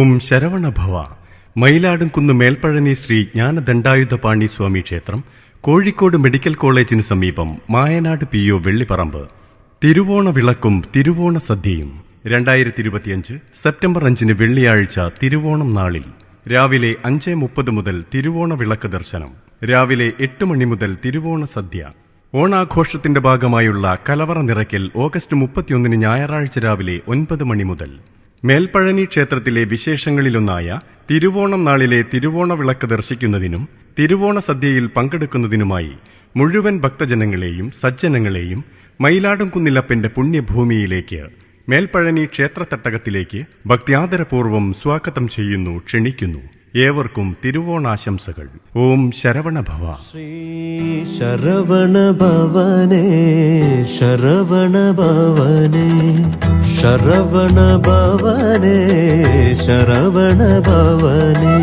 ഓം ശരവണഭവ. മയിലാടുംകുന്ന് മേൽപ്പഴനി ശ്രീ ജ്ഞാനദണ്ഡായുധപാണി സ്വാമി ക്ഷേത്രം, കോഴിക്കോട് മെഡിക്കൽ കോളേജിന് സമീപം, മായനാട് PO വെള്ളിപ്പറമ്പ്. തിരുവോണ വിളക്കും തിരുവോണ സദ്യയും 2025 സെപ്റ്റംബർ 5 വെള്ളിയാഴ്ച തിരുവോണം നാളിൽ രാവിലെ 5:30 മുതൽ തിരുവോണ വിളക്ക് ദർശനം. രാവിലെ 8 മണി മുതൽ തിരുവോണ സദ്യ. ഓണാഘോഷത്തിന്റെ ഭാഗമായുള്ള കലവറ നിറയ്ക്കൽ ഓഗസ്റ്റ് 31 ഞായറാഴ്ച രാവിലെ 9 മണി മുതൽ. മേൽപ്പഴനി ക്ഷേത്രത്തിലെ വിശേഷങ്ങളിലൊന്നായ തിരുവോണം നാളിലെ തിരുവോണ വിളക്ക് ദർശിക്കുന്നതിനും തിരുവോണ സദ്യയിൽ പങ്കെടുക്കുന്നതിനുമായി മുഴുവൻ ഭക്തജനങ്ങളെയും സജ്ജനങ്ങളെയും മയിലാടുംകുന്നിലപ്പന്റെ പുണ്യഭൂമിയിലേക്ക്, മേൽപ്പഴനി ക്ഷേത്രത്തട്ടകത്തിലേക്ക് ഭക്ത്യാദരപൂർവ്വം സ്വാഗതം ചെയ്യുന്നു, ക്ഷണിക്കുന്നു. ഏവർക്കും തിരുവോണാശംസകൾ. ഓം ശരവണഭവ. ശ്രീ ശരവണ ഭവനേ ശരവണ ഭവനേ ശരവണ ഭവനേ ശരവണ ഭവനേ